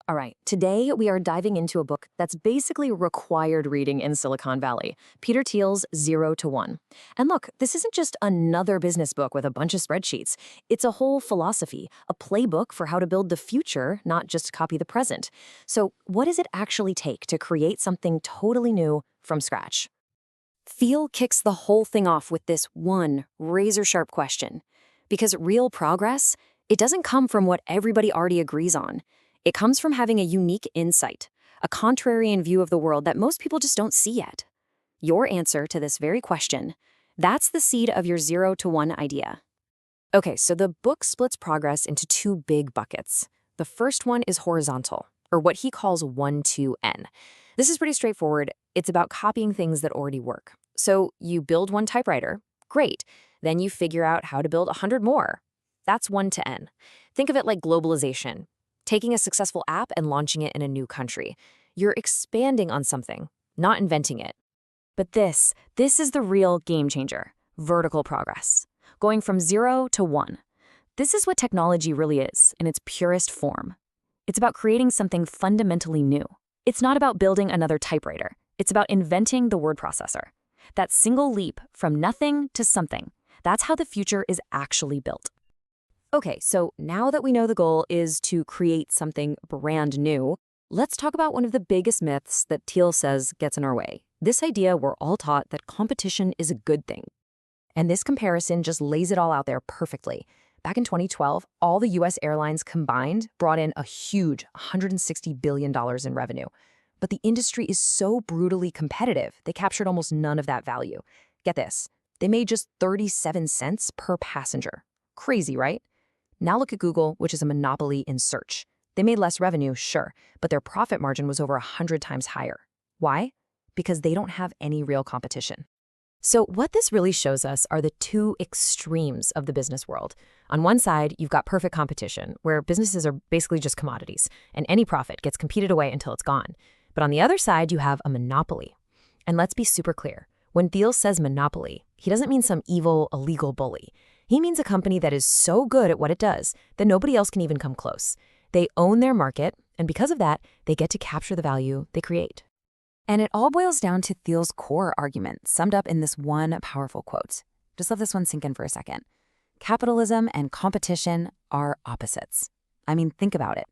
All right, today we are diving into a book that's basically required reading in Silicon Valley, Peter Thiel's 0 to 1. And look, this isn't just another business book with a bunch of spreadsheets. It's a whole philosophy, a playbook for how to build the future, not just copy the present. So, what does it actually take to create something totally new from scratch? Thiel kicks the whole thing off with this one razor-sharp question. Because real progress, it doesn't come from what everybody already agrees on. It comes from having a unique insight, a contrarian view of the world that most people just don't see yet. Your answer to this very question, that's the seed of your 0 to 1 idea. Okay, so the book splits progress into two big buckets. The first one is horizontal, or what he calls 1 to N. This is pretty straightforward. It's about copying things that already work. So you build one typewriter, great. Then you figure out how to build 100 more. That's 1 to N. Think of it like globalization. Taking a successful app and launching it in a new country. You're expanding on something, not inventing it. But this is the real game changer, vertical progress. Going from 0 to 1. This is what technology really is in its purest form. It's about creating something fundamentally new. It's not about building another typewriter. It's about inventing the word processor. That single leap from nothing to something. That's how the future is actually built. Okay, so now that we know the goal is to create something brand new, let's talk about one of the biggest myths that Thiel says gets in our way. This idea we're all taught that competition is a good thing. And this comparison just lays it all out there perfectly. Back in 2012, all the US airlines combined brought in a huge $160 billion in revenue. But the industry is so brutally competitive, they captured almost none of that value. Get this, they made just 37 cents per passenger. Crazy, right? Now look at Google, which is a monopoly in search. They made less revenue, sure, but their profit margin was over 100 times higher. Why? Because they don't have any real competition. So what this really shows us are the two extremes of the business world. On one side, you've got perfect competition, where businesses are basically just commodities, and any profit gets competed away until it's gone. But on the other side, you have a monopoly. And let's be super clear. When Thiel says monopoly, he doesn't mean some evil, illegal bully. He means a company that is so good at what it does that nobody else can even come close. They own their market, and because of that, they get to capture the value they create. And it all boils down to Thiel's core argument, summed up in this one powerful quote. Just let this one sink in for a second. Capitalism and competition are opposites. I mean, think about it.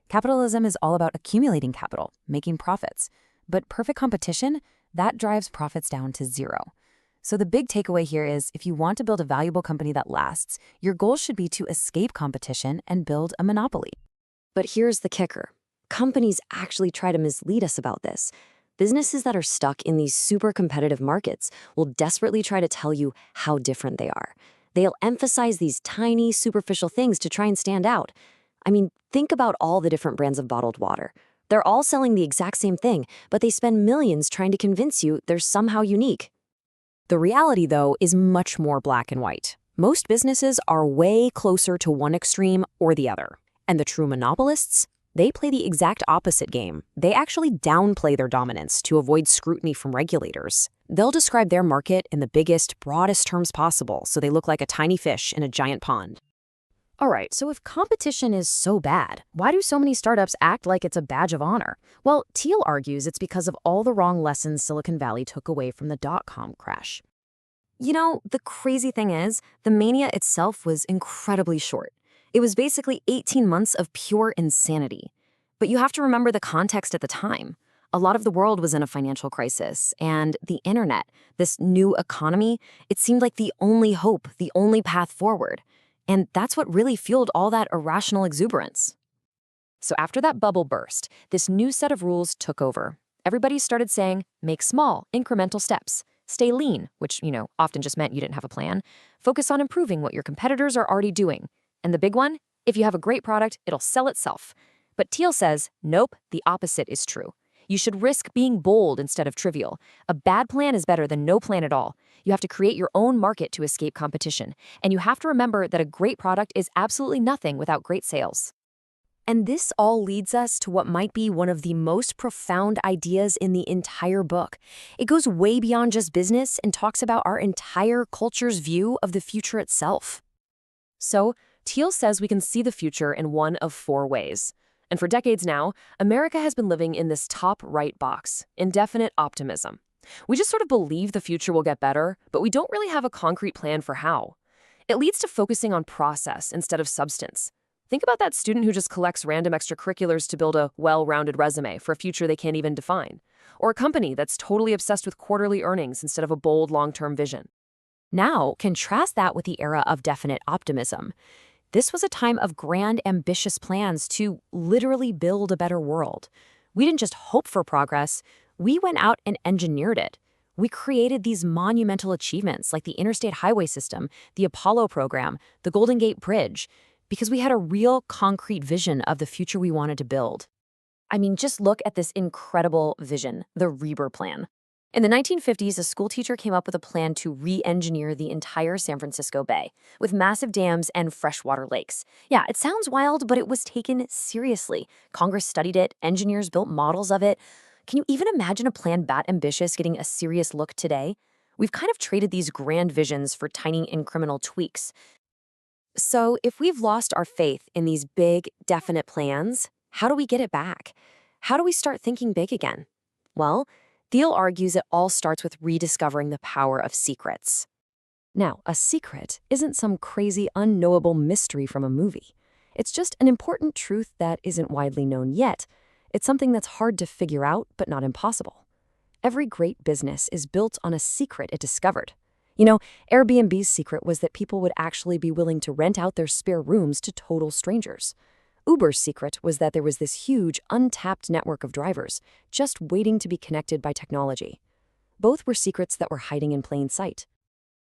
Capitalism is all about accumulating capital, making profits. But perfect competition, that drives profits down to zero. So the big takeaway here is if you want to build a valuable company that lasts, your goal should be to escape competition and build a monopoly. But here's the kicker. Companies actually try to mislead us about this. Businesses that are stuck in these super competitive markets will desperately try to tell you how different they are. They'll emphasize these tiny, superficial things to try and stand out. I mean, think about all the different brands of bottled water. They're all selling the exact same thing, but they spend millions trying to convince you they're somehow unique. The reality, though, is much more black and white. Most businesses are way closer to one extreme or the other. And the true monopolists? They play the exact opposite game. They actually downplay their dominance to avoid scrutiny from regulators. They'll describe their market in the biggest, broadest terms possible, so they look like a tiny fish in a giant pond. All right, so if competition is so bad, why do so many startups act like it's a badge of honor? Well, Thiel argues it's because of all the wrong lessons Silicon Valley took away from the dot-com crash. You know, the crazy thing is, the mania itself was incredibly short. It was basically 18 months of pure insanity. But you have to remember the context at the time. A lot of the world was in a financial crisis, and the internet, this new economy, it seemed like the only hope, the only path forward. And that's what really fueled all that irrational exuberance. So after that bubble burst, this new set of rules took over. Everybody started saying, make small, incremental steps. Stay lean, which, often just meant you didn't have a plan. Focus on improving what your competitors are already doing. And the big one, if you have a great product, it'll sell itself. But Thiel says, nope, the opposite is true. You should risk being bold instead of trivial. A bad plan is better than no plan at all. You have to create your own market to escape competition. And you have to remember that a great product is absolutely nothing without great sales. And this all leads us to what might be one of the most profound ideas in the entire book. It goes way beyond just business and talks about our entire culture's view of the future itself. So, Thiel says we can see the future in one of four ways. And for decades now, America has been living in this top right box, indefinite optimism. We just sort of believe the future will get better, but we don't really have a concrete plan for how. It leads to focusing on process instead of substance. Think about that student who just collects random extracurriculars to build a well-rounded resume for a future they can't even define. Or a company that's totally obsessed with quarterly earnings instead of a bold long-term vision. Now, contrast that with the era of definite optimism. This was a time of grand, ambitious plans to literally build a better world. We didn't just hope for progress, we went out and engineered it. We created these monumental achievements like the interstate highway system, the Apollo program, the Golden Gate Bridge, because we had a real concrete vision of the future we wanted to build. I mean, just look at this incredible vision, the Reber Plan. In the 1950s, a school teacher came up with a plan to re-engineer the entire San Francisco Bay with massive dams and freshwater lakes. Yeah, it sounds wild, but it was taken seriously. Congress studied it, engineers built models of it. Can you even imagine a plan that ambitious getting a serious look today? We've kind of traded these grand visions for tiny incremental tweaks. So if we've lost our faith in these big, definite plans, how do we get it back? How do we start thinking big again? Well, Thiel argues it all starts with rediscovering the power of secrets. Now, a secret isn't some crazy, unknowable mystery from a movie. It's just an important truth that isn't widely known yet. It's something that's hard to figure out, but not impossible. Every great business is built on a secret it discovered. You know, Airbnb's secret was that people would actually be willing to rent out their spare rooms to total strangers. Uber's secret was that there was this huge, untapped network of drivers, just waiting to be connected by technology. Both were secrets that were hiding in plain sight.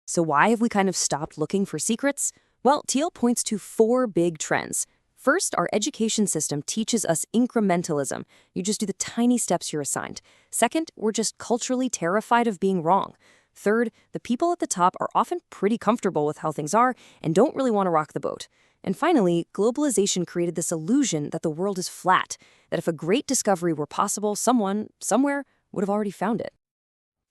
So why have we kind of stopped looking for secrets? Well, Thiel points to 4 big trends. First, our education system teaches us incrementalism. You just do the tiny steps you're assigned. Second, we're just culturally terrified of being wrong. Third, the people at the top are often pretty comfortable with how things are and don't really want to rock the boat. And finally, globalization created this illusion that the world is flat, that if a great discovery were possible, someone, somewhere, would have already found it.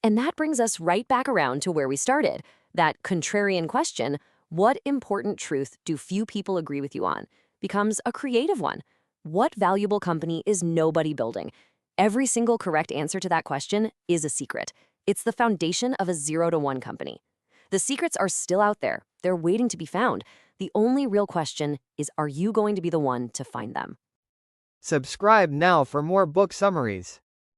And that brings us right back around to where we started, that contrarian question, what important truth do few people agree with you on, becomes a creative one. What valuable company is nobody building? Every single correct answer to that question is a secret. It's the foundation of a 0 to 1 company. The secrets are still out there. They're waiting to be found. The only real question is, are you going to be the one to find them? Subscribe now for more book summaries.